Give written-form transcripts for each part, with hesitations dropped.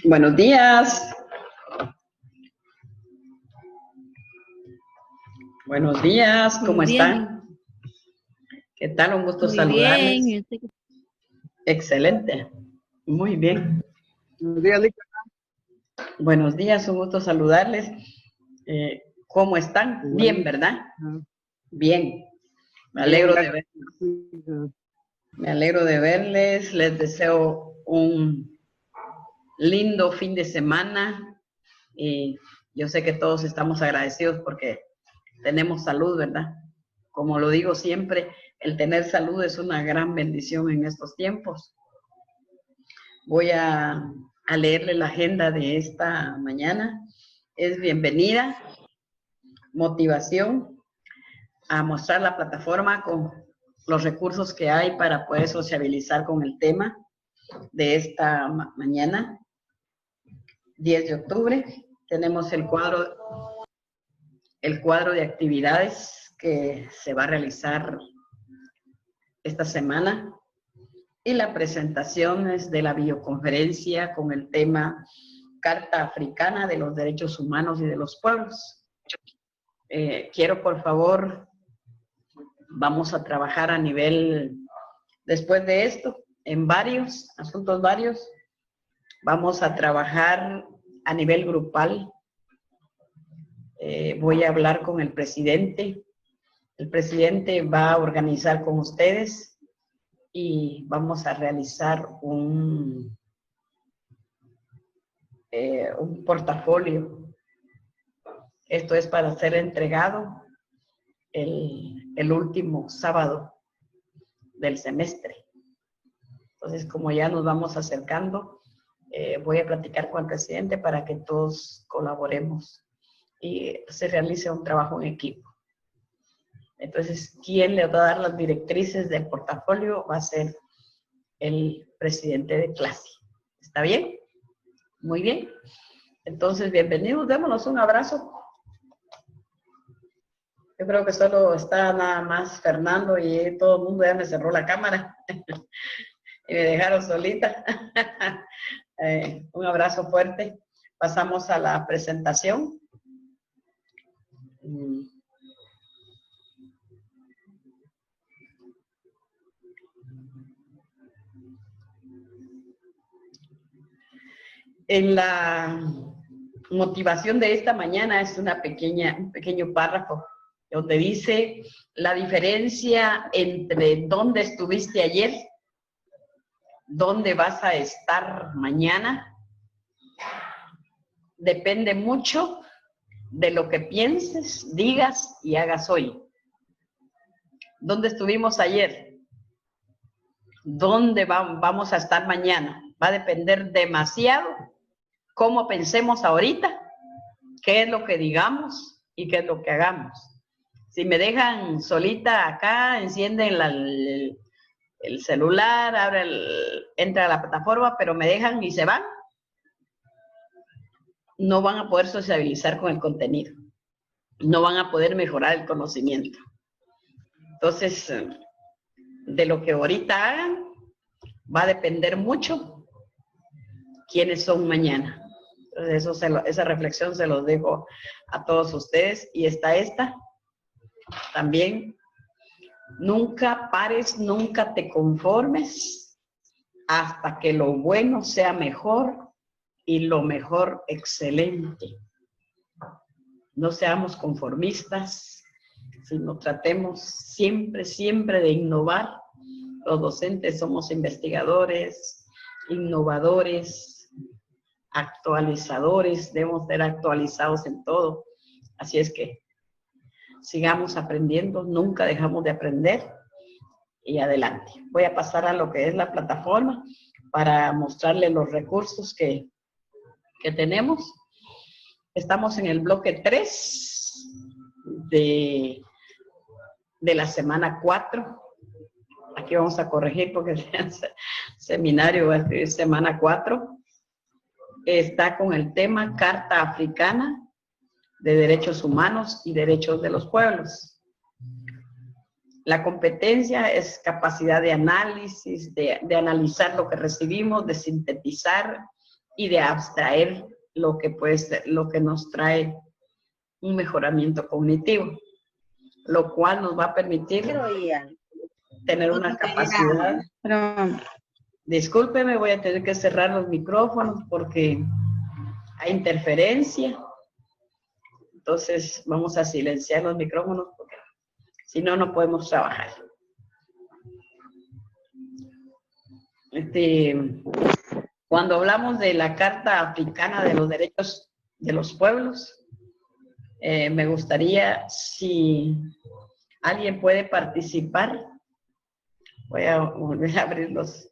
Buenos días. Buenos días, ¿cómo están? ¿Qué tal? Un gusto saludarles. Muy bien. Excelente. Muy bien. Buenos días, Lica. Buenos días, un gusto saludarles. ¿Cómo están? Bien, ¿verdad? Bien. Me alegro de verles. Me alegro de verles. Les deseo un lindo fin de semana. Yo sé que todos estamos agradecidos porque tenemos salud, ¿verdad? Como lo digo siempre, el tener salud es una gran bendición en estos tiempos. Voy a leerle la agenda de esta mañana. Es bienvenida, motivación, a mostrar la plataforma con los recursos que hay para poder sociabilizar con el tema de esta mañana, 10 de octubre. Tenemos el cuadro de actividades que se va a realizar esta semana y la presentación es de la videoconferencia con el tema Carta Africana de los Derechos Humanos y de los Pueblos. Quiero, por favor, vamos a trabajar a nivel, después de esto, en varios asuntos vamos a trabajar a nivel grupal. Voy a hablar con el presidente. El presidente va a organizar con ustedes y vamos a realizar un portafolio. Esto es para ser entregado el último sábado del semestre. Entonces, como ya nos vamos acercando, voy a platicar con el presidente para que todos colaboremos y se realice un trabajo en equipo. Entonces, quien le va a dar las directrices del portafolio va a ser el presidente de clase. ¿Está bien? Muy bien. Entonces, bienvenidos. Démonos un abrazo. Yo creo que solo está nada más Fernando y todo el mundo ya me cerró la cámara y me dejaron solita. Un abrazo fuerte. Pasamos a la presentación. En la motivación de esta mañana es un pequeño párrafo donde dice la diferencia entre dónde estuviste ayer, dónde vas a estar mañana, depende mucho de lo que pienses, digas y hagas hoy. ¿Dónde estuvimos ayer? ¿Dónde vamos a estar mañana? Va a depender demasiado cómo pensemos ahorita, qué es lo que digamos y qué es lo que hagamos. Si me dejan solita acá, encienden el celular, entra a la plataforma, pero me dejan y se van, no van a poder sociabilizar con el contenido, no van a poder mejorar el conocimiento. Entonces, de lo que ahorita hagan, va a depender mucho quiénes son mañana. Entonces, esa reflexión se los dejo a todos ustedes. Y está esta también. Nunca pares, nunca te conformes hasta que lo bueno sea mejor y lo mejor excelente. No seamos conformistas, sino tratemos siempre de innovar. Los docentes somos investigadores, innovadores, actualizadores, debemos ser actualizados en todo. Así es que sigamos aprendiendo, nunca dejamos de aprender y adelante. Voy a pasar a lo que es la plataforma para mostrarles los recursos que tenemos. Estamos en el bloque 3 de la semana 4. Aquí vamos a corregir porque el seminario va a escribir semana 4. Está con el tema Carta Africana de Derechos Humanos y Derechos de los Pueblos. La competencia es capacidad de análisis, de analizar lo que recibimos, de sintetizar y de abstraer lo que nos trae un mejoramiento cognitivo, lo cual nos va a permitir tener una capacidad. Discúlpeme, voy a tener que cerrar los micrófonos porque hay interferencia. Entonces vamos a silenciar los micrófonos porque si no, no podemos trabajar. Cuando hablamos de la Carta Africana de los Derechos de los Pueblos, me gustaría si alguien puede participar. Voy a volver a abrir los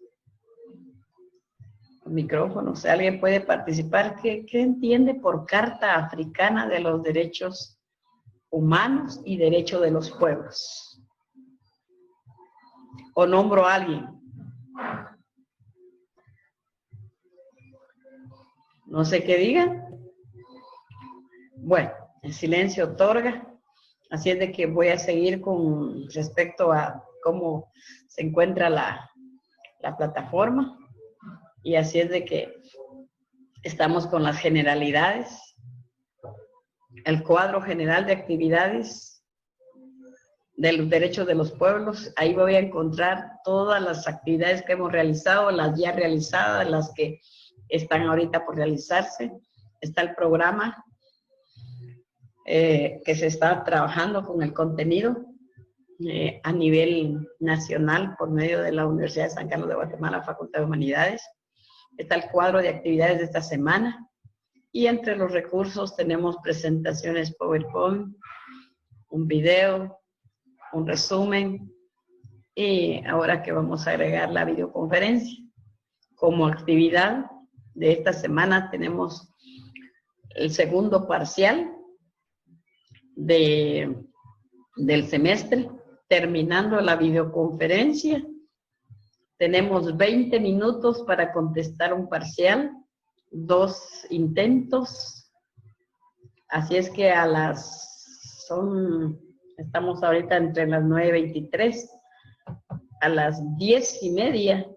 micrófonos. Si alguien puede participar, ¿qué entiende por Carta Africana de los Derechos Humanos y Derecho de los Pueblos? ¿O nombro a alguien? No sé qué digan. Bueno, el silencio otorga. Así es de que voy a seguir con respecto a cómo se encuentra la plataforma. Y así es de que estamos con las generalidades. El cuadro general de actividades de los derechos de los pueblos. Ahí voy a encontrar todas las actividades que hemos realizado, las ya realizadas, las que están ahorita por realizarse. Está el programa que se está trabajando con el contenido a nivel nacional por medio de la Universidad de San Carlos de Guatemala, Facultad de Humanidades. Está el cuadro de actividades de esta semana y entre los recursos tenemos presentaciones PowerPoint, un video, un resumen y ahora que vamos a agregar la videoconferencia. Como actividad de esta semana tenemos el segundo parcial del semestre. Terminando la videoconferencia, tenemos 20 minutos para contestar un parcial, 2 intentos. Así es que estamos ahorita entre las 9:23, a las 10:30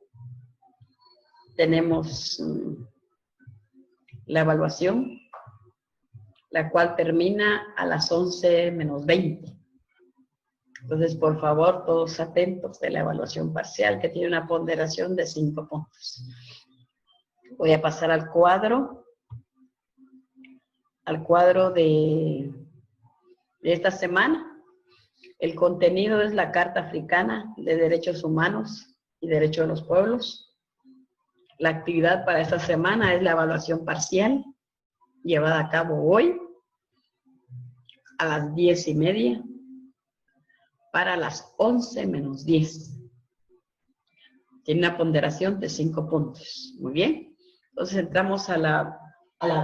tenemos la evaluación, la cual termina a las 11:20. Entonces, por favor, todos atentos de la evaluación parcial, que tiene una ponderación de 5 puntos. Voy a pasar al cuadro de esta semana. El contenido es la Carta Africana de Derechos Humanos y Derechos de los Pueblos. La actividad para esta semana es la evaluación parcial, llevada a cabo hoy, a las 10:30, para las 11:10. Tiene una ponderación de 5 puntos. Muy bien. Entonces entramos a la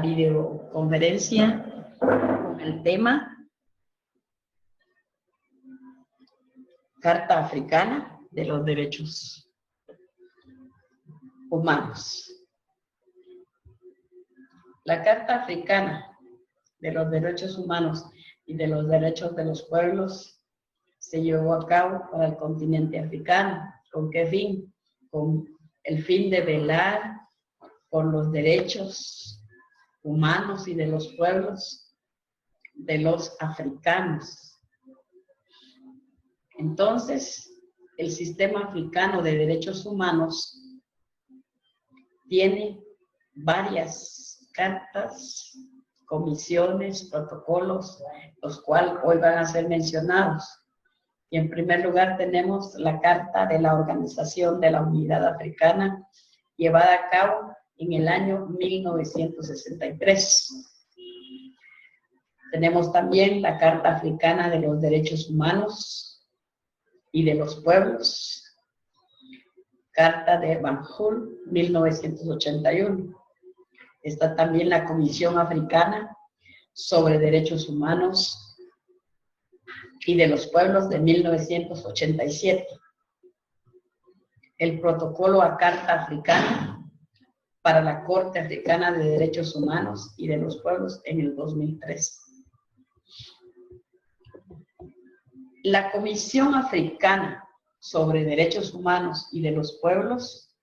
videoconferencia con el tema Carta Africana de los Derechos Humanos. La Carta Africana de los Derechos Humanos y de los Derechos de los Pueblos se llevó a cabo para el continente africano. ¿Con qué fin? Con el fin de velar por los derechos humanos y de los pueblos de los africanos. Entonces, el sistema africano de derechos humanos tiene varias cartas, comisiones, protocolos, los cuales hoy van a ser mencionados. Y en primer lugar tenemos la Carta de la Organización de la Unidad Africana, llevada a cabo en el año 1963. Tenemos también la Carta Africana de los Derechos Humanos y de los Pueblos, Carta de Banjul, 1981. Está también la Comisión Africana sobre Derechos Humanos y de los Pueblos de 1987. El protocolo a Carta Africana para la Corte Africana de Derechos Humanos y de los Pueblos en el 2003. La Comisión Africana sobre Derechos Humanos y de los Pueblos,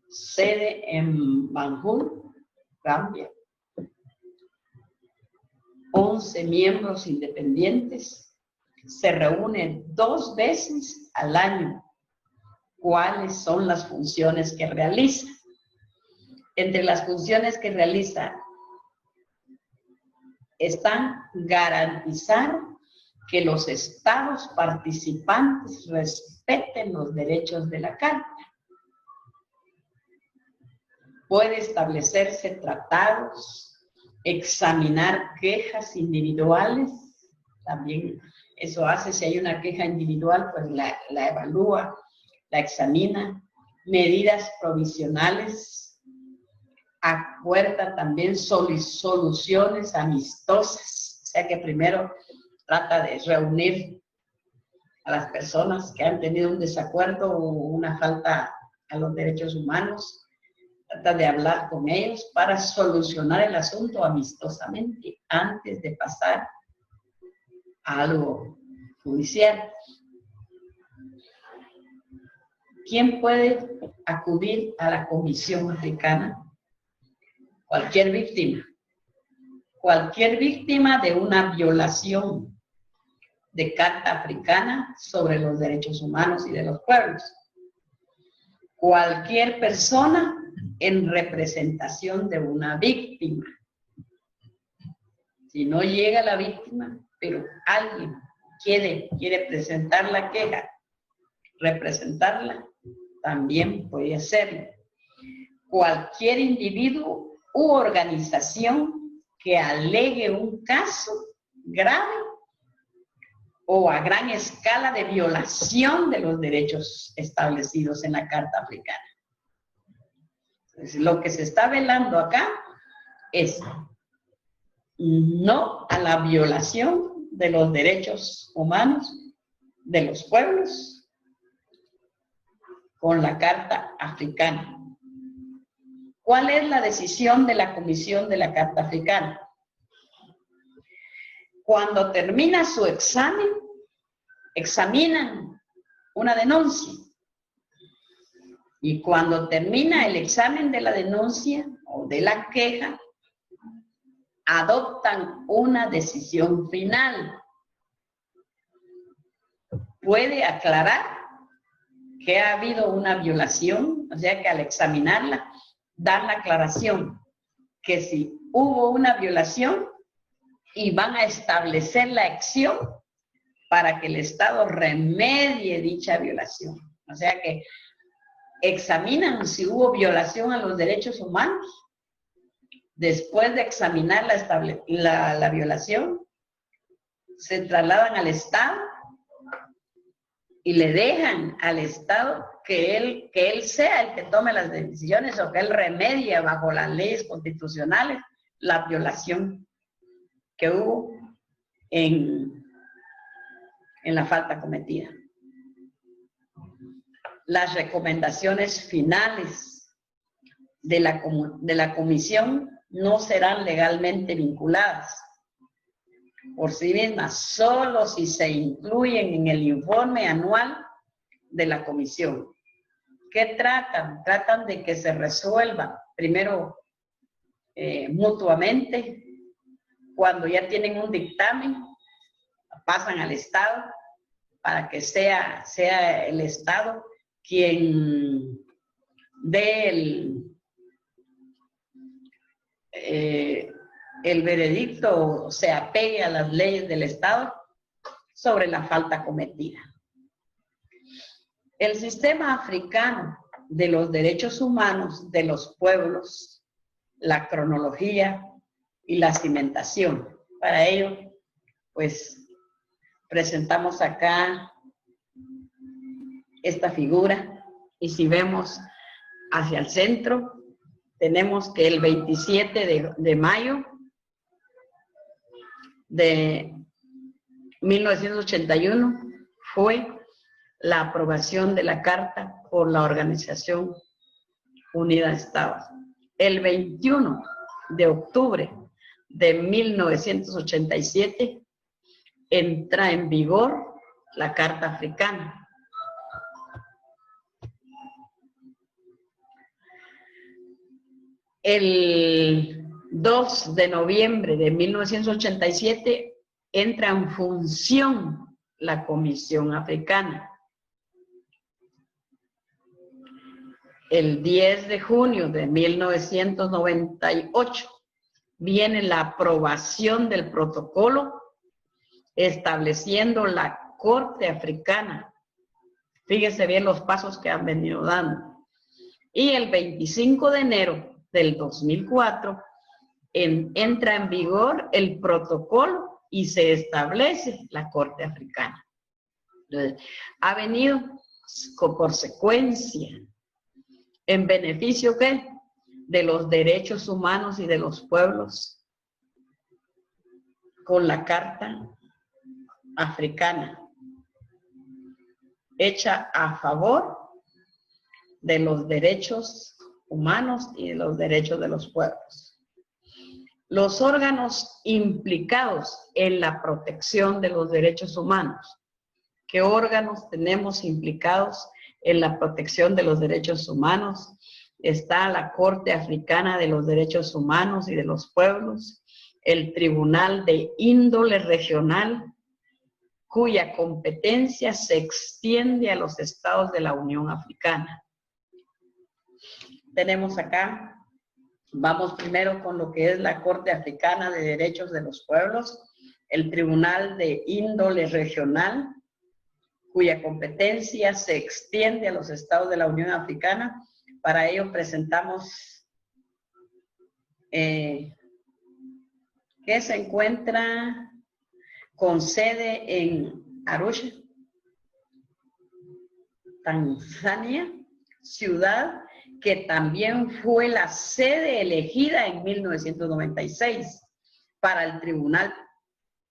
sede en Banjul, Gambia. 11 miembros independientes, se reúnen 2 veces al año. ¿Cuáles son las funciones que realiza? Entre las funciones que realiza están garantizar que los estados participantes respeten los derechos de la Carta. Puede establecerse tratados, examinar quejas individuales, también eso hace, si hay una queja individual, pues la evalúa, la examina, medidas provisionales, acuerda también soluciones amistosas, o sea que primero trata de reunir a las personas que han tenido un desacuerdo o una falta a los derechos humanos, trata de hablar con ellos para solucionar el asunto amistosamente antes de pasar a algo judicial. ¿Quién puede acudir a la Comisión Africana? Cualquier víctima. Cualquier víctima de una violación de Carta Africana sobre los derechos humanos y de los pueblos. Cualquier persona en representación de una víctima. Si no llega la víctima, pero alguien quiere presentar la queja, representarla, también puede hacerlo. Cualquier individuo u organización que alegue un caso grave o a gran escala de violación de los derechos establecidos en la Carta Africana. Entonces, lo que se está velando acá es no a la violación de los derechos humanos de los pueblos con la Carta Africana. ¿Cuál es la decisión de la Comisión de la Carta Africana? Cuando termina su examen, examinan una denuncia. Y cuando termina el examen de la denuncia o de la queja, adoptan una decisión final. Puede aclarar que ha habido una violación, o sea que al examinarla, dan la aclaración que si hubo una violación y van a establecer la acción para que el Estado remedie dicha violación. O sea que examinan si hubo violación a los derechos humanos. Después de examinar la violación, se trasladan al Estado y le dejan al Estado que él sea el que tome las decisiones o que él remedie bajo las leyes constitucionales la violación que hubo en la falta cometida. Las recomendaciones finales de la comisión no serán legalmente vinculadas por sí mismas, solo si se incluyen en el informe anual de la comisión. ¿Qué tratan? Tratan de que se resuelva primero mutuamente. Cuando ya tienen un dictamen, pasan al Estado para que sea el Estado quien dé el veredicto, se apegue a las leyes del Estado sobre la falta cometida. El sistema africano de los derechos humanos de los pueblos, la cronología y la cimentación. Para ello, pues, presentamos acá esta figura y si vemos hacia el centro, tenemos que el 27 de mayo de 1981 fue la aprobación de la Carta por la Organización Unida de Estados. El 21 de octubre de 1987 entra en vigor la Carta Africana. El 2 de noviembre de 1987 entra en función la Comisión Africana. El 10 de junio de 1998 viene la aprobación del protocolo estableciendo la Corte Africana. Fíjese bien los pasos que han venido dando. Y el 25 de enero del 2004 entra en vigor el protocolo y se establece la Corte Africana. Entonces, ha venido por secuencia, en beneficio ¿qué? De los derechos humanos y de los pueblos, con la Carta Africana, hecha a favor de los derechos humanos y de los derechos de los pueblos. Los órganos implicados en la protección de los derechos humanos. ¿Qué órganos tenemos implicados en la protección de los derechos humanos? Está la Corte Africana de los Derechos Humanos y de los Pueblos, el Tribunal de Índole Regional, cuya competencia se extiende a los estados de la Unión Africana. Tenemos acá, vamos primero con lo que es la Corte Africana de Derechos de los Pueblos, el Tribunal de Índole Regional, cuya competencia se extiende a los estados de la Unión Africana. Para ello presentamos que se encuentra con sede en Arusha, Tanzania, ciudad que también fue la sede elegida en 1996 para el Tribunal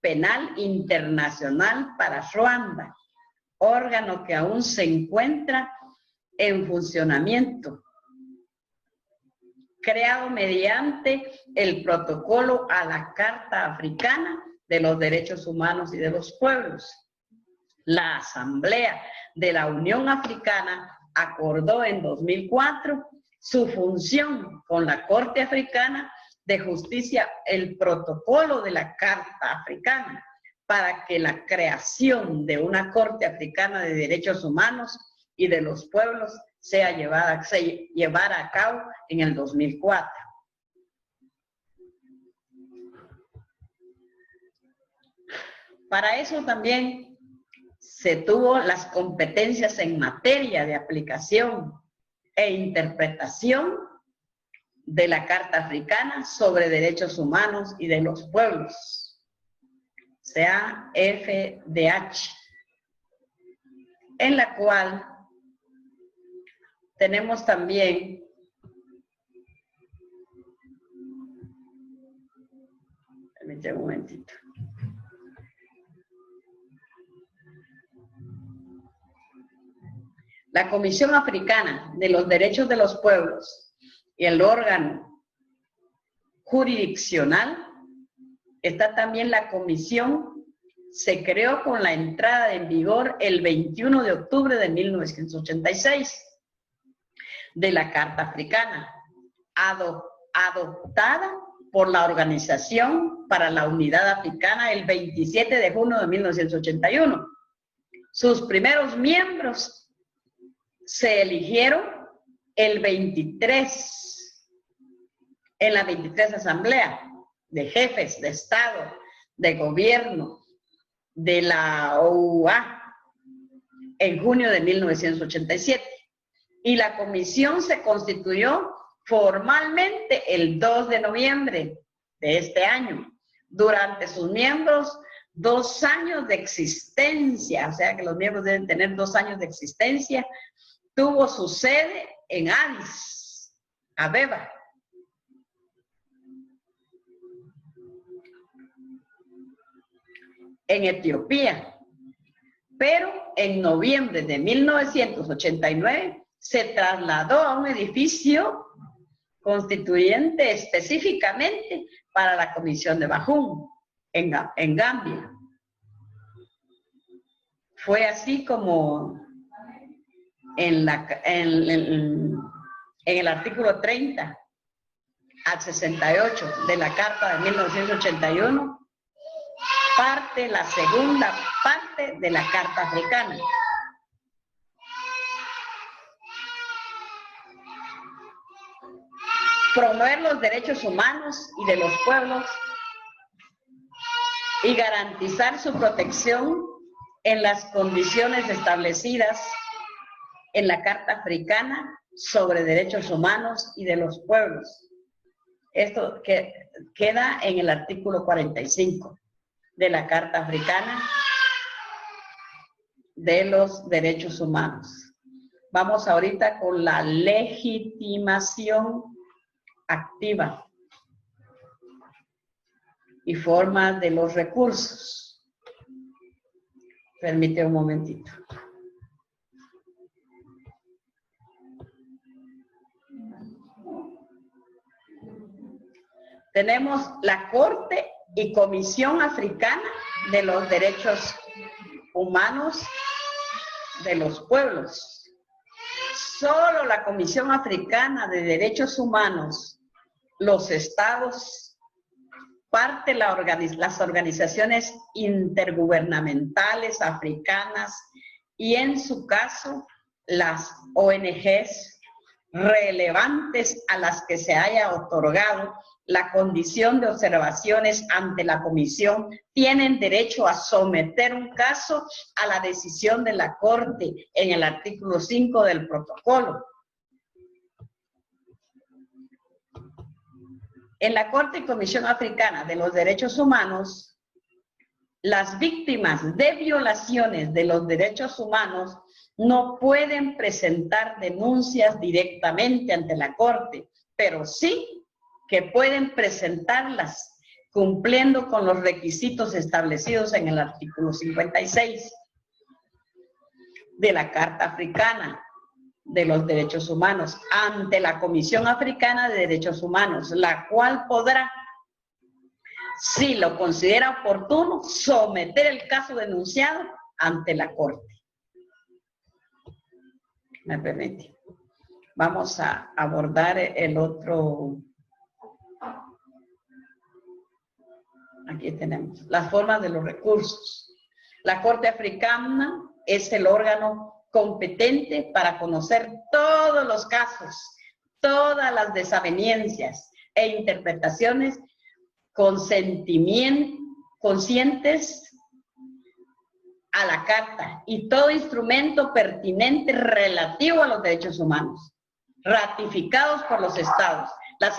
Penal Internacional para Ruanda, órgano que aún se encuentra en funcionamiento, creado mediante el protocolo a la Carta Africana de los Derechos Humanos y de los Pueblos. La Asamblea de la Unión Africana acordó en 2004 su función con la Corte Africana de Justicia, el protocolo de la Carta Africana, para que la creación de una Corte Africana de Derechos Humanos y de los Pueblos se llevara a cabo en el 2004. Para eso también se tuvo las competencias en materia de aplicación e interpretación de la Carta Africana sobre Derechos Humanos y de los Pueblos, sea FDH, en la cual tenemos también permítame un momentito. La Comisión Africana de los Derechos de los Pueblos y el órgano jurisdiccional. Está también la comisión, se creó con la entrada en vigor el 21 de octubre de 1986 de la Carta Africana, adoptada por la Organización para la Unidad Africana el 27 de junio de 1981. Sus primeros miembros se eligieron el 23, en la 23 Asamblea de Jefes de Estado, de Gobierno, de la OUA, en junio de 1987. Y la comisión se constituyó formalmente el 2 de noviembre de este año. Durante sus miembros, 2 años de existencia, o sea que los miembros deben tener 2 años de existencia. Tuvo su sede en Addis Abeba. En Etiopía. Pero en noviembre de 1989 se trasladó a un edificio constituyente específicamente para la Comisión de Banjul, en Gambia. Fue así como en el artículo 30 al 68 de la Carta de 1981, parte la segunda parte de la Carta Africana. Promover los derechos humanos y de los pueblos y garantizar su protección en las condiciones establecidas en la Carta Africana sobre Derechos Humanos y de los Pueblos. Esto queda en el artículo 45 de la Carta Africana de los Derechos Humanos. Vamos ahorita con la legitimación activa y forma de los recursos. Permite un momentito. Tenemos la Corte y Comisión Africana de los Derechos Humanos de los Pueblos. Solo la Comisión Africana de Derechos Humanos, los estados, las organizaciones intergubernamentales africanas y en su caso las ONGs relevantes a las que se haya otorgado la condición de observaciones ante la comisión tienen derecho a someter un caso a la decisión de la Corte en el artículo 5 del protocolo. En la Corte y Comisión Africana de los Derechos Humanos, las víctimas de violaciones de los derechos humanos no pueden presentar denuncias directamente ante la Corte, pero sí que pueden presentarlas cumpliendo con los requisitos establecidos en el artículo 56 de la Carta Africana de los Derechos Humanos ante la Comisión Africana de Derechos Humanos, la cual podrá, si lo considera oportuno, someter el caso denunciado ante la Corte. Me permite. Vamos a abordar el otro. Aquí tenemos las formas de los recursos. La Corte Africana es el órgano competente para conocer todos los casos, todas las desavenencias e interpretaciones conscientes a la Carta y todo instrumento pertinente relativo a los derechos humanos, ratificados por los estados, las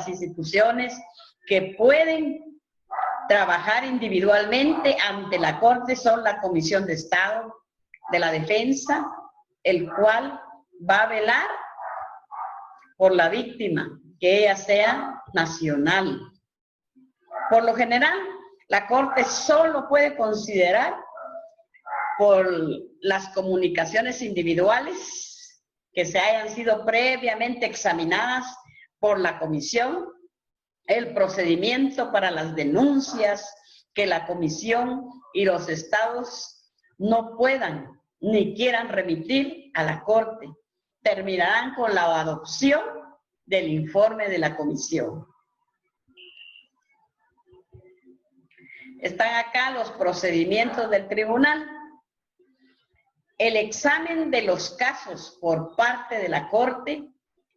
instituciones que pueden trabajar individualmente ante la Corte son la Comisión de Estado de la Defensa, el cual va a velar por la víctima, que ella sea nacional. Por lo general, la Corte solo puede considerar por las comunicaciones individuales que se hayan sido previamente examinadas por la Comisión, el procedimiento para las denuncias que la Comisión y los estados no puedan ni quieran remitir a la Corte. Terminarán con la adopción del informe de la Comisión. Están acá los procedimientos del tribunal. El examen de los casos por parte de la Corte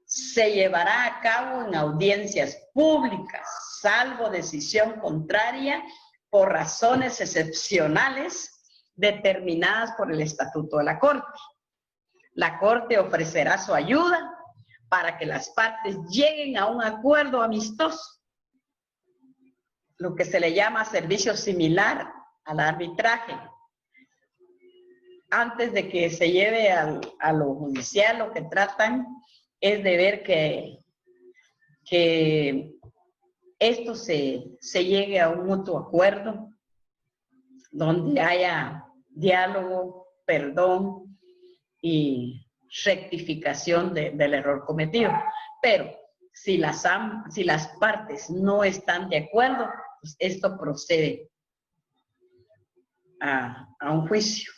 se llevará a cabo en audiencias públicas, salvo decisión contraria por razones excepcionales determinadas por el Estatuto de la Corte. La Corte ofrecerá su ayuda para que las partes lleguen a un acuerdo amistoso, lo que se le llama servicio similar al arbitraje. Antes de que se lleve a lo judicial, lo que tratan es de ver que esto se llegue a un mutuo acuerdo, donde haya diálogo, perdón y rectificación del error cometido. Pero si las partes no están de acuerdo, pues esto procede a un juicio.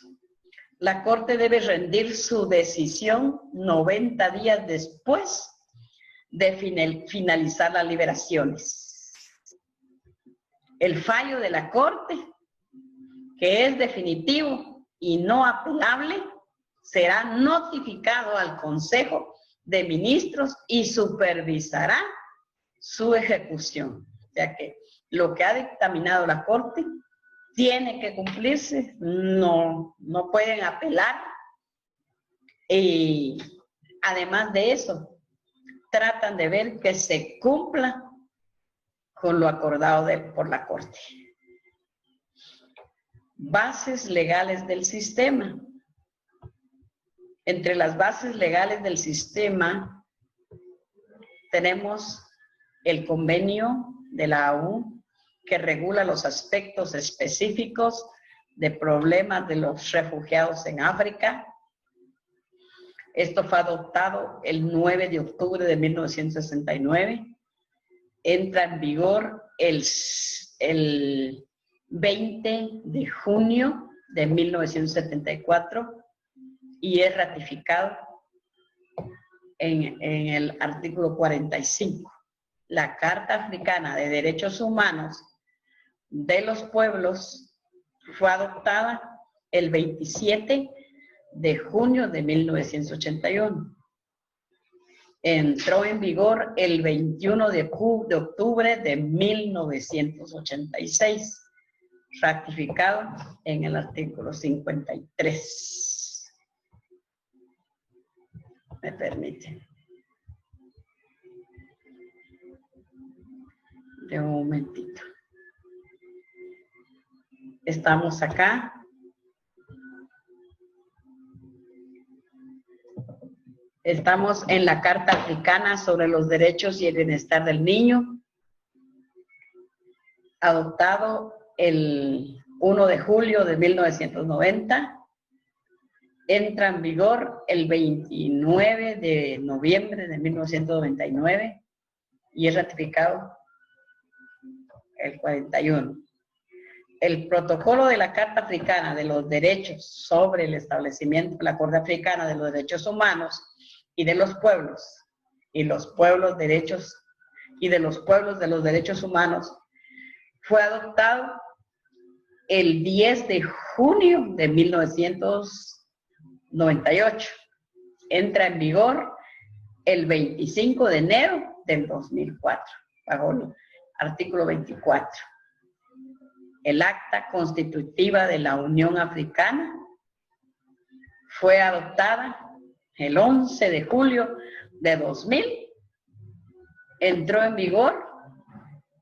La Corte debe rendir su decisión 90 días después de finalizar las liberaciones. El fallo de la Corte, que es definitivo y no apelable, será notificado al Consejo de Ministros y supervisará su ejecución. O sea que lo que ha dictaminado la Corte tiene que cumplirse, no pueden apelar. Y además de eso, tratan de ver que se cumpla con lo acordado por la Corte. Bases legales del sistema. Entre las bases legales del sistema tenemos el convenio de la ONU que regula los aspectos específicos de problemas de los refugiados en África. Esto fue adoptado el 9 de octubre de 1969. Entra en vigor el 20 de junio de 1974 y es ratificado en el artículo 45. La Carta Africana de Derechos Humanos de los Pueblos fue adoptada el 27 de junio de 1981. Entró en vigor el 21 de octubre de 1986, ratificado en el artículo 53. Me permiten. De un momentito. Estamos acá. Estamos en la Carta Africana sobre los Derechos y el Bienestar del Niño, adoptado el 1 de julio de 1990. Entra en vigor el 29 de noviembre de 1999 y es ratificado el 41. El protocolo de la Carta Africana de los Derechos sobre el establecimiento de la Corte Africana de los Derechos Humanos y de los pueblos, y los pueblos derechos, y de los pueblos de los derechos humanos, fue adoptado el 10 de junio de 1998. Entra en vigor el 25 de enero del 2004, bajo el artículo 24. El Acta Constitutiva de la Unión Africana fue adoptada el 11 de julio de 2000, entró en vigor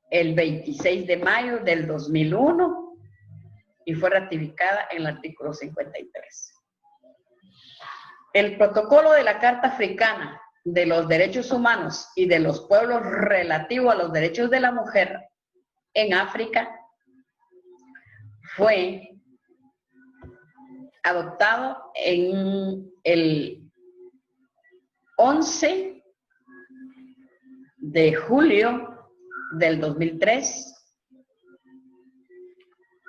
el 26 de mayo del 2001 y fue ratificada en el artículo 53. El protocolo de la Carta Africana de los Derechos Humanos y de los Pueblos relativo a los derechos de la mujer en África fue adoptado en el 11 de julio del 2003.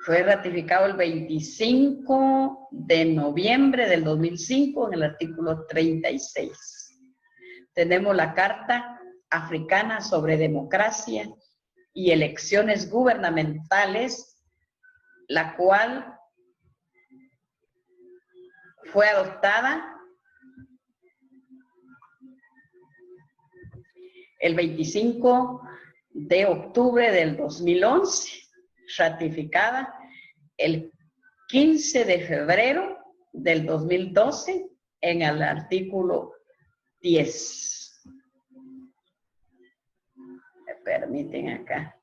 Fue ratificado el 25 de noviembre del 2005 en el artículo 36. Tenemos la Carta Africana sobre Democracia y Elecciones Gubernamentales, la cual fue adoptada el 25 de octubre del 2011, ratificada el 15 de febrero del 2012 en el artículo 10. Me permiten acá.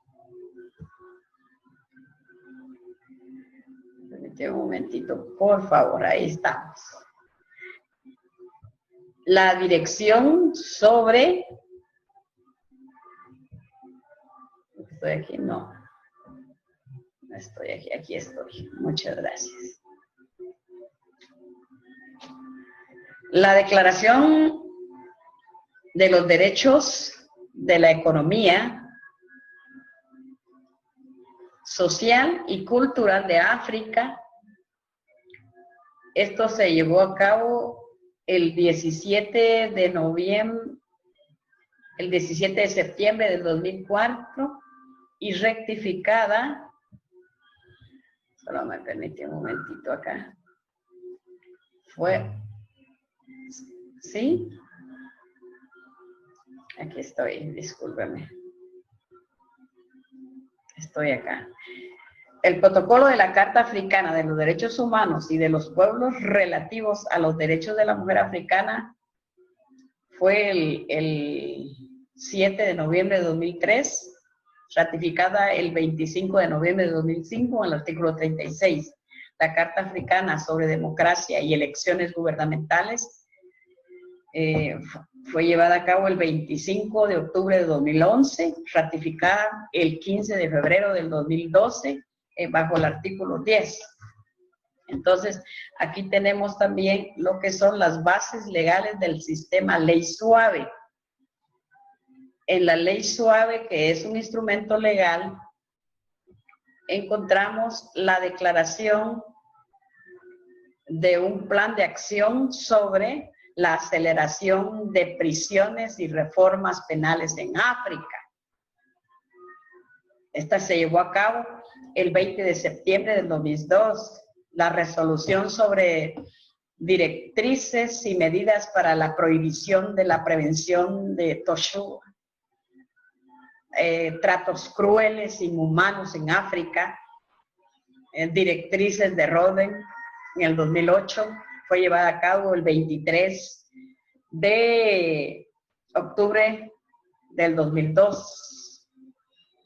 Permíteme un momentito, por favor, ahí estamos. La dirección sobre... Estoy aquí, no. No estoy aquí, aquí estoy. Muchas gracias. La Declaración de los Derechos de la Economía Social y Cultural de África Esto se llevó a cabo el 17 de noviembre, el 17 de septiembre del 2004 y rectificada, solo me permite un momentito acá, fue, ¿sí? Aquí estoy, discúlpeme. Estoy acá. El protocolo de la Carta Africana de los Derechos Humanos y de los Pueblos relativos a los derechos de la mujer africana fue el 7 de noviembre de 2003, ratificada el 25 de noviembre de 2005 en el artículo 36. La Carta Africana sobre Democracia y Elecciones Gubernamentales fue llevada a cabo el 25 de octubre de 2011, ratificada el 15 de febrero del 2012 bajo el artículo 10. Entonces, aquí tenemos también lo que son las bases legales del sistema ley suave. En la ley suave, que es un instrumento legal, encontramos la declaración de un plan de acción sobre la aceleración de prisiones y reformas penales en África. Esta se llevó a cabo el 20 de septiembre del 2002. La resolución sobre directrices y medidas para la prohibición de la prevención de tortura, tratos crueles, inhumanos en África, directrices de Roden en el 2008, fue llevada a cabo el 23 de octubre del 2002.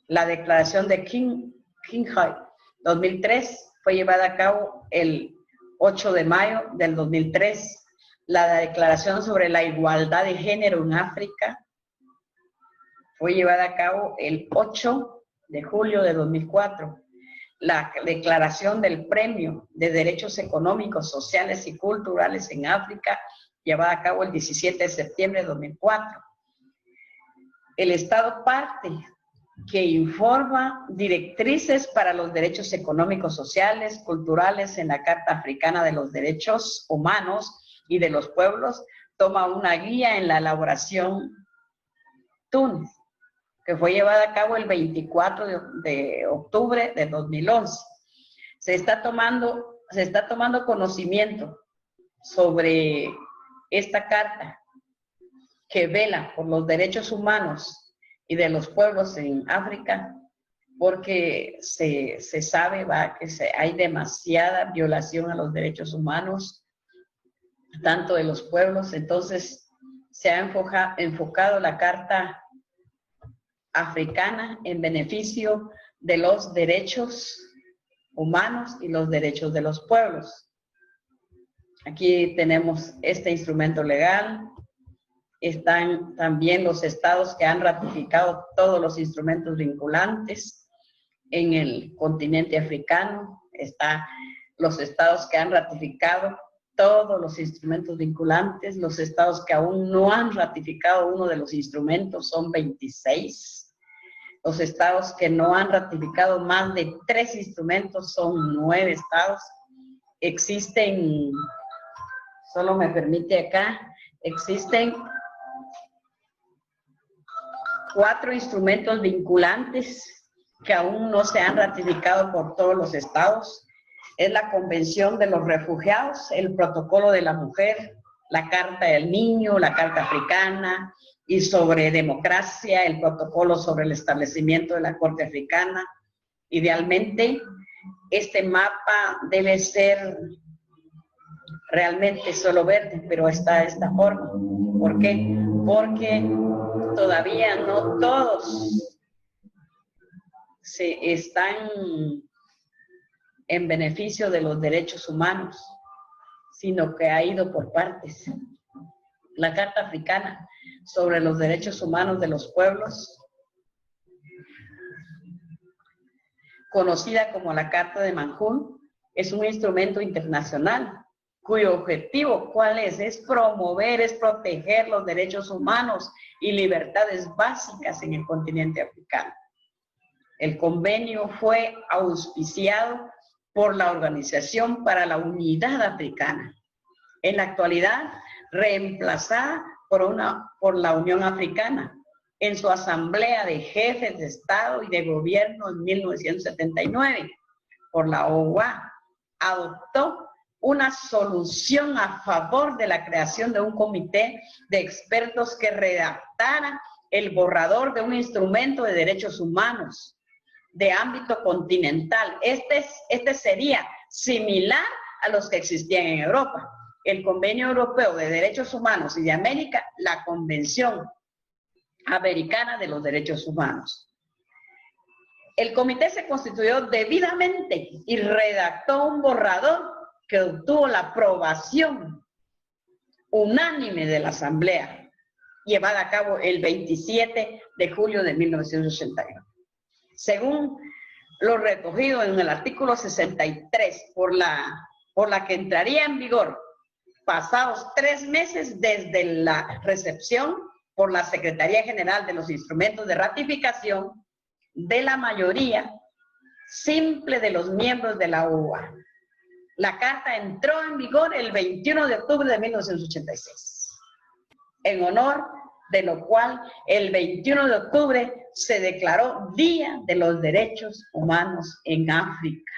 La declaración de Qinghai 2003 fue llevada a cabo el 8 de mayo del 2003. La declaración sobre la igualdad de género en África fue llevada a cabo el 8 de julio de 2004. La declaración del Premio de Derechos Económicos, Sociales y Culturales en África, llevada a cabo el 17 de septiembre de 2004. El Estado parte que informa directrices para los derechos económicos, sociales, culturales en la Carta Africana de los Derechos Humanos y de los Pueblos, toma una guía en la elaboración Túnez, que fue llevada a cabo el 24 de octubre de 2011. Se está tomando conocimiento sobre esta carta que vela por los derechos humanos y de los pueblos en África, porque se sabe que hay demasiada violación a los derechos humanos, tanto de los pueblos. Entonces se ha enfocado la Carta Africana en beneficio de los derechos humanos y los derechos de los pueblos. Aquí tenemos este instrumento legal. Están también los estados que han ratificado todos los instrumentos vinculantes en el continente africano. Están los estados que han ratificado todos los instrumentos vinculantes. Los estados que aún no han ratificado uno de los instrumentos son 26. Los estados que no han ratificado más de 3 instrumentos son 9 estados. Existen, solo me permite acá, existen 4 instrumentos vinculantes que aún no se han ratificado por todos los estados. Es la Convención de los Refugiados, el Protocolo de la Mujer, la Carta del Niño, la Carta Africana, y sobre democracia, el protocolo sobre el establecimiento de la Corte Africana. Idealmente, este mapa debe ser realmente solo verde, pero está de esta forma. ¿Por qué? Porque todavía no todos se están en beneficio de los derechos humanos, sino que ha ido por partes. La Carta Africana sobre los derechos humanos de los pueblos, conocida como la Carta de Banjul, es un instrumento internacional cuyo objetivo, ¿cuál es? Es promover, es proteger los derechos humanos y libertades básicas en el continente africano. El convenio fue auspiciado por la Organización para la Unidad Africana. En la actualidad, reemplazada por la Unión Africana en su Asamblea de Jefes de Estado y de Gobierno en 1979, por la OUA, adoptó una solución a favor de la creación de un comité de expertos que redactara el borrador de un instrumento de derechos humanos de ámbito continental. Este sería similar a los que existían en Europa. El Convenio Europeo de Derechos Humanos y de América, la Convención Americana de los Derechos Humanos. El comité se constituyó debidamente y redactó un borrador que obtuvo la aprobación unánime de la Asamblea, llevada a cabo el 27 de julio de 1981. Según lo recogido en el artículo 63, por la que entraría en vigor pasados 3 meses desde la recepción por la Secretaría General de los Instrumentos de Ratificación de la mayoría simple de los miembros de la OUA. La Carta entró en vigor el 21 de octubre de 1986, en honor de lo cual el 21 de octubre se declaró Día de los Derechos Humanos en África.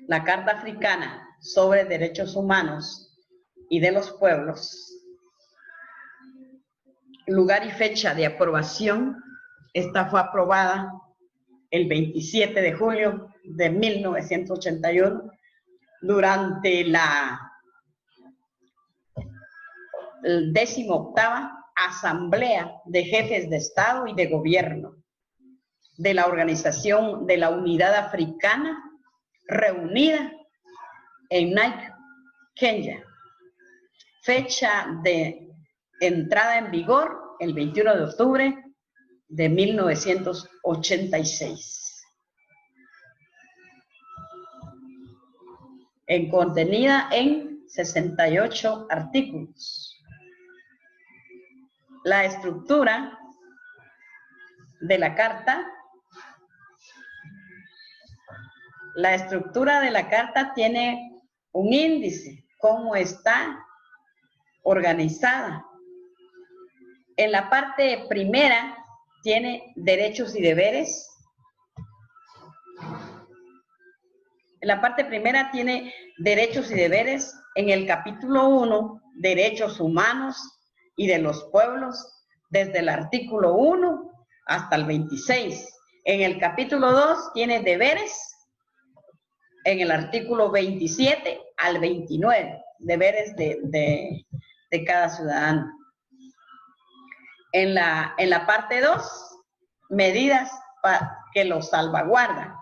La Carta Africana sobre Derechos Humanos y de los Pueblos, lugar y fecha de aprobación. Esta fue aprobada el 27 de julio de 1981 durante la 18ª Asamblea de Jefes de Estado y de Gobierno de la Organización de la Unidad Africana, reunida en Nairobi, Kenia. Fecha de entrada en vigor el 21 de octubre de 1986. Contenida en 68 artículos. La estructura de la Carta. La estructura de la Carta tiene un índice, cómo está organizada. En la parte primera tiene derechos y deberes. En la parte primera tiene derechos y deberes. En el capítulo 1, derechos humanos y de los pueblos, desde el artículo 1 hasta el 26. En el capítulo 2 tiene deberes. En el artículo 27 al 29, deberes de cada ciudadano. En la parte 2, medidas que los salvaguardan.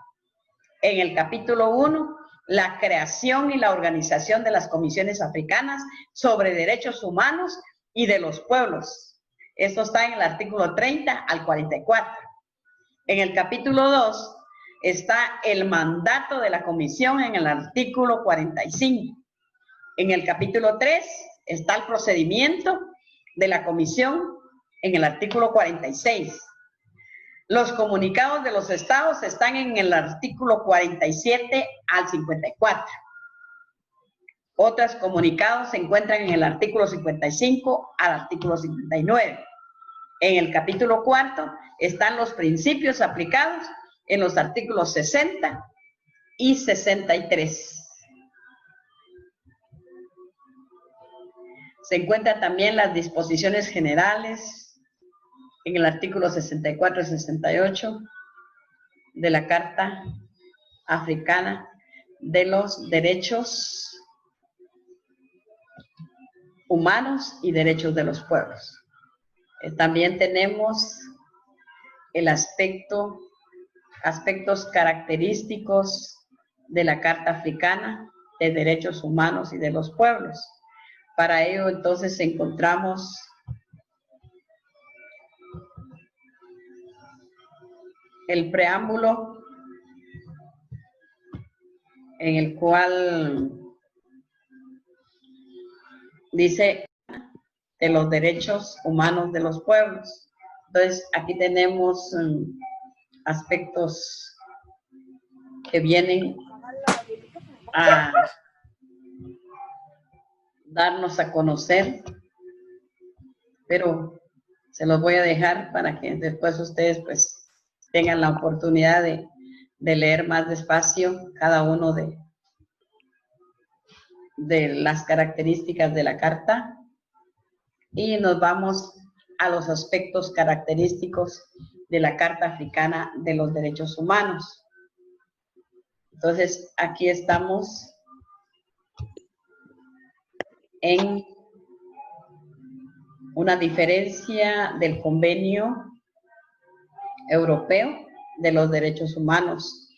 En el capítulo 1, la creación y la organización de las comisiones africanas sobre derechos humanos y de los pueblos. Esto está en el artículo 30 al 44. En el capítulo 2, está el mandato de la comisión en el artículo 45. En el capítulo 3 está el procedimiento de la comisión en el artículo 46. Los comunicados de los estados están en el artículo 47 al 54. Otros comunicados se encuentran en el artículo 55 al artículo 59. En el capítulo 4 están los principios aplicados en los artículos 60 y 63. Se encuentran también las disposiciones generales en el artículo 64 y 68 de la Carta Africana de los Derechos Humanos y Derechos de los Pueblos. También tenemos el aspectos característicos de la Carta Africana de Derechos Humanos y de los Pueblos. Para ello, entonces, encontramos el preámbulo en el cual dice de los derechos humanos de los pueblos. Entonces, aquí tenemos aspectos que vienen a darnos a conocer, pero se los voy a dejar para que después ustedes pues tengan la oportunidad de leer más despacio cada uno de las características de la carta, y nos vamos a los aspectos característicos de la Carta Africana de los Derechos Humanos. Entonces, aquí estamos en una diferencia del Convenio Europeo de los Derechos Humanos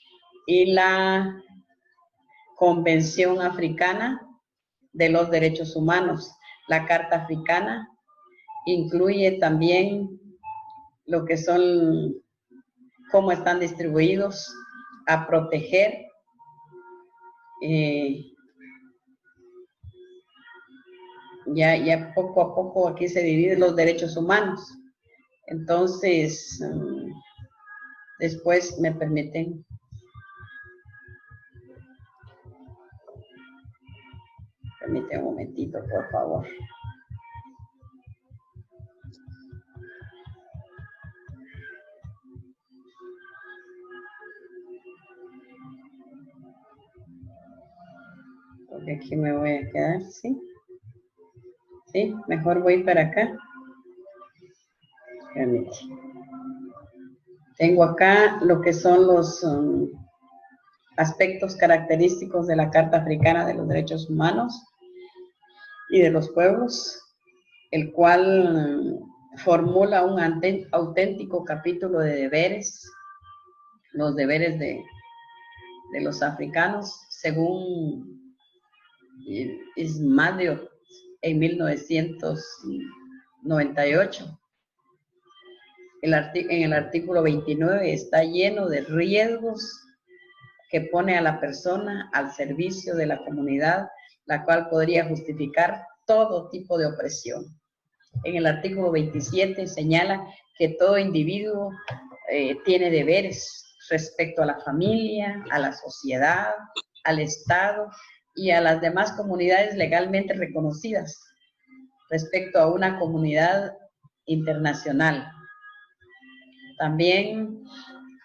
y la Convención Africana de los Derechos Humanos. La Carta Africana incluye también lo que son, cómo están distribuidos a proteger ya poco a poco aquí se dividen los derechos humanos. Entonces, después me permiten. Permíteme un momentito, por favor. Porque aquí me voy a quedar, ¿sí? Sí, mejor voy para acá. Permíteme. Tengo acá lo que son los aspectos característicos de la Carta Africana de los Derechos Humanos y de los Pueblos, el cual formula un auténtico capítulo de deberes, los deberes de los africanos, según Ismadio en 1998. En el artículo 29 está lleno de riesgos que pone a la persona al servicio de la comunidad, la cual podría justificar todo tipo de opresión. En el artículo 27 señala que todo individuo tiene deberes respecto a la familia, a la sociedad, al Estado y a las demás comunidades legalmente reconocidas respecto a una comunidad internacional. También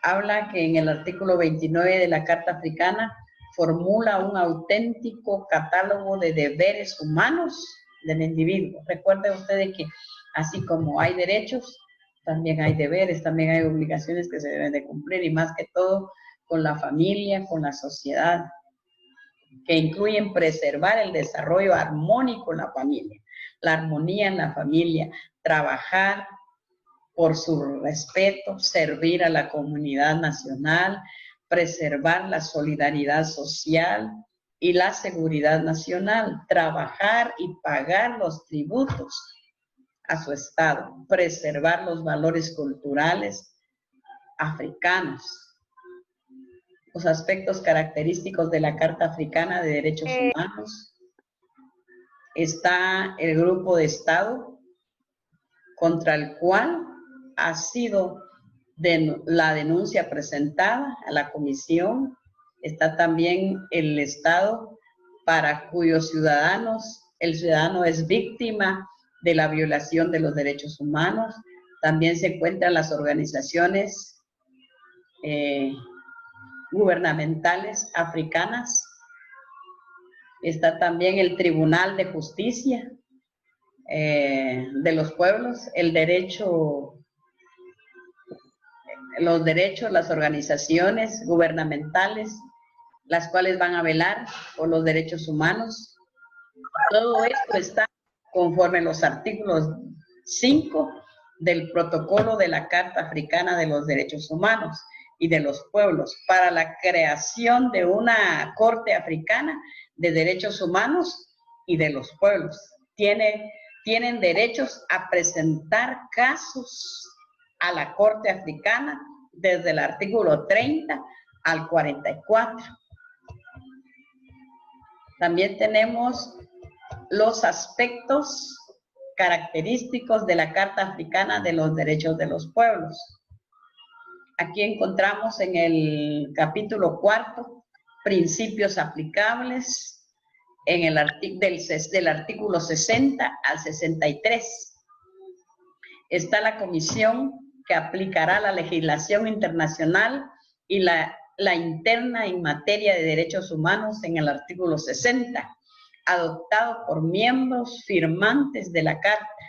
habla que en el artículo 29 de la Carta Africana formula un auténtico catálogo de deberes humanos del individuo. Recuerden ustedes que así como hay derechos, también hay deberes, también hay obligaciones que se deben de cumplir, y más que todo con la familia, con la sociedad, que incluyen preservar el desarrollo armónico en la familia, la armonía en la familia, trabajar por su respeto, servir a la comunidad nacional, preservar la solidaridad social y la seguridad nacional, trabajar y pagar los tributos a su Estado, preservar los valores culturales africanos. Los aspectos característicos de la Carta Africana de Derechos Humanos. Está el grupo de Estado contra el cual ha sido la denuncia presentada a la comisión. Está también el Estado para cuyos ciudadanos, el ciudadano es víctima de la violación de los derechos humanos. También se encuentran las organizaciones gubernamentales africanas. Está también el Tribunal de Justicia de los Pueblos, los derechos, las organizaciones gubernamentales, las cuales van a velar por los derechos humanos. Todo esto está conforme a los artículos 5 del protocolo de la Carta Africana de los Derechos Humanos y de los Pueblos para la creación de una Corte Africana de Derechos Humanos y de los Pueblos. Tienen derechos a presentar casos a la Corte Africana desde el artículo 30 al 44. También tenemos los aspectos característicos de la Carta Africana de los Derechos de los Pueblos. Aquí encontramos en el capítulo 4, principios aplicables, en el del artículo 60 al 63. Está la comisión que aplicará la legislación internacional y la interna en materia de derechos humanos en el artículo 60, adoptado por miembros firmantes de la Carta.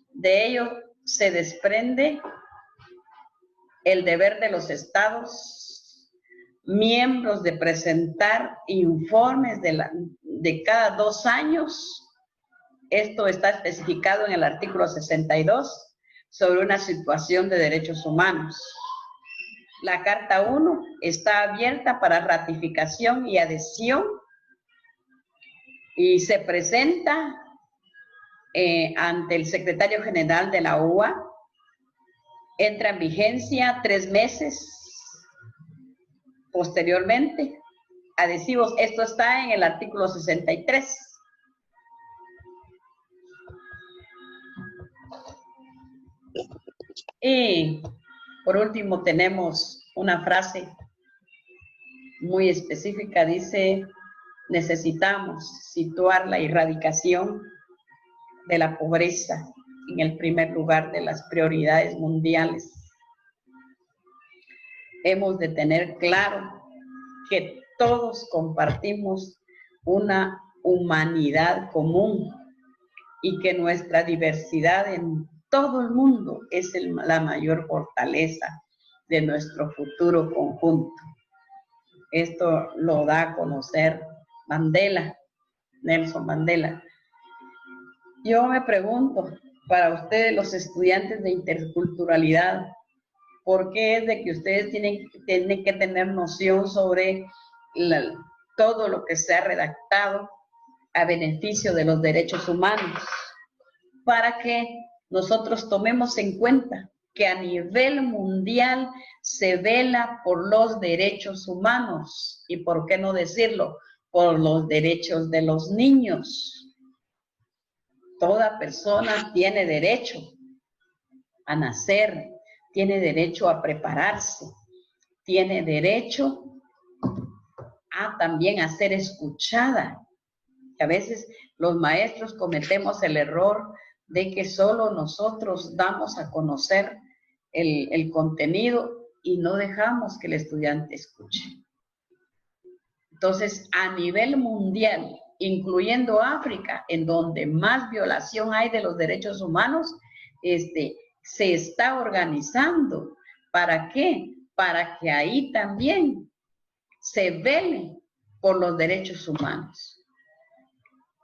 De ello se desprende el deber de los estados miembros de presentar informes de cada 2 años. Esto está especificado en el artículo 62 sobre una situación de derechos humanos. La Carta 1 está abierta para ratificación y adhesión y se presenta ante el secretario general de la OEA. Entra en vigencia 3 meses posteriormente. Adhesivos, esto está en el artículo 63. Y por último tenemos una frase muy específica, dice: necesitamos situar la erradicación de la pobreza en el primer lugar de las prioridades mundiales. Hemos de tener claro que todos compartimos una humanidad común y que nuestra diversidad en todo el mundo es la mayor fortaleza de nuestro futuro conjunto. Esto lo da a conocer Mandela, Nelson Mandela. Yo me pregunto, para ustedes los estudiantes de interculturalidad, ¿por qué es de que ustedes tienen que tener noción sobre todo lo que se ha redactado a beneficio de los derechos humanos? Para que nosotros tomemos en cuenta que a nivel mundial se vela por los derechos humanos y, ¿por qué no decirlo?, por los derechos de los niños. Toda persona tiene derecho a nacer, tiene derecho a prepararse, tiene derecho a también a ser escuchada. A veces los maestros cometemos el error de que solo nosotros damos a conocer el contenido y no dejamos que el estudiante escuche. Entonces, a nivel mundial, incluyendo África, en donde más violación hay de los derechos humanos, se está organizando. ¿Para qué? Para que ahí también se vele por los derechos humanos.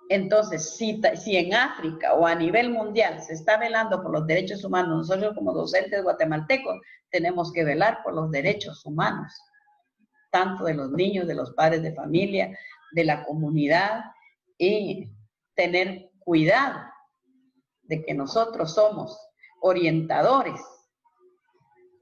Entonces, si en África o a nivel mundial se está velando por los derechos humanos, nosotros como docentes guatemaltecos tenemos que velar por los derechos humanos, tanto de los niños, de los padres de familia, de la comunidad, y tener cuidado de que nosotros somos orientadores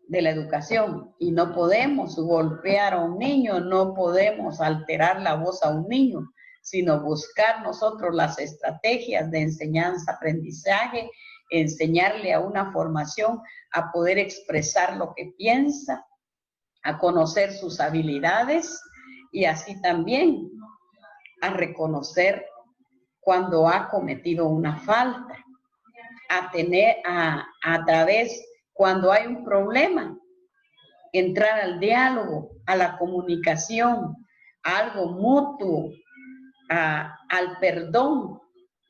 de la educación y no podemos golpear a un niño, no podemos alterar la voz a un niño, sino buscar nosotros las estrategias de enseñanza-aprendizaje, enseñarle a una formación a poder expresar lo que piensa, a conocer sus habilidades y así también a reconocer cuando ha cometido una falta, a tener a través, cuando hay un problema, entrar al diálogo, a la comunicación, a algo mutuo, al perdón,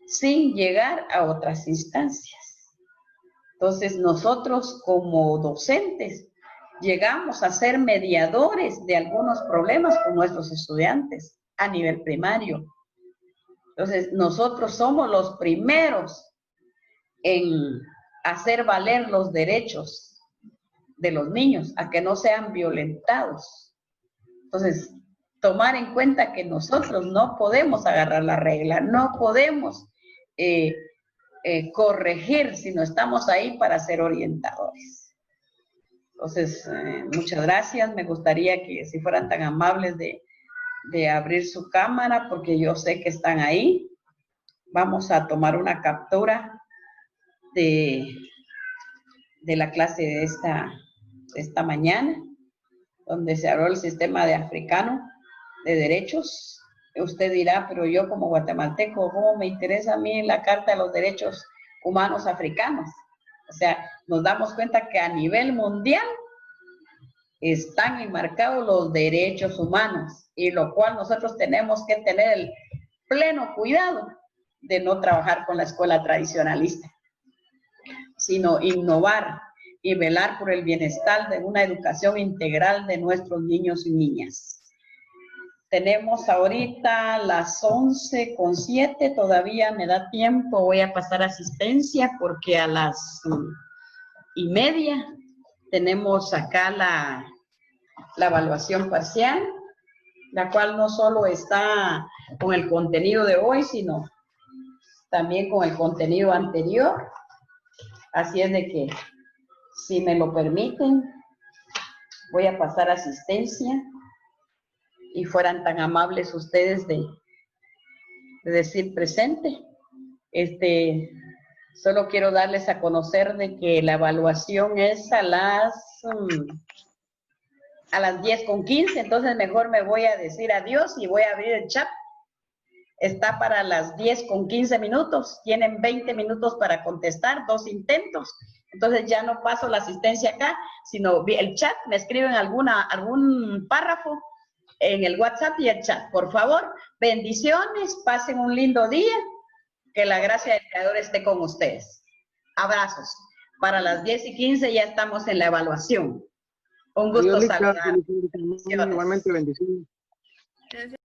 sin llegar a otras instancias. Entonces nosotros como docentes llegamos a ser mediadores de algunos problemas con nuestros estudiantes a nivel primario. Entonces nosotros somos los primeros en hacer valer los derechos de los niños, a que no sean violentados. Entonces, tomar en cuenta que nosotros no podemos agarrar la regla, no podemos corregir, sino estamos ahí para ser orientadores. Entonces, muchas gracias. Me gustaría que si fueran tan amables de abrir su cámara, porque yo sé que están ahí. Vamos a tomar una captura de la clase esta mañana, donde se habló el sistema de africano de derechos. Usted dirá, pero yo como guatemalteco, ¿cómo me interesa a mí la Carta de los Derechos Humanos Africanos? O sea, nos damos cuenta que a nivel mundial están enmarcados los derechos humanos, y lo cual nosotros tenemos que tener el pleno cuidado de no trabajar con la escuela tradicionalista, sino innovar y velar por el bienestar de una educación integral de nuestros niños y niñas. Tenemos ahorita las 11:07, todavía me da tiempo, voy a pasar asistencia porque a las 1:30 tenemos acá la evaluación parcial, la cual no solo está con el contenido de hoy, sino también con el contenido anterior. Así es de que, si me lo permiten, voy a pasar asistencia y fueran tan amables ustedes de decir presente. Solo quiero darles a conocer de que la evaluación es a las 10:15, entonces mejor me voy a decir adiós y voy a abrir el chat. Está para las 10:15, tienen 20 minutos para contestar, 2 intentos. Entonces ya no paso la asistencia acá, sino el chat, me escriben algún párrafo en el WhatsApp y el chat. Por favor, bendiciones, pasen un lindo día, que la gracia del Creador esté con ustedes. Abrazos. Para las 10:15 ya estamos en la evaluación. Un gusto saludar. Igualmente, bendiciones.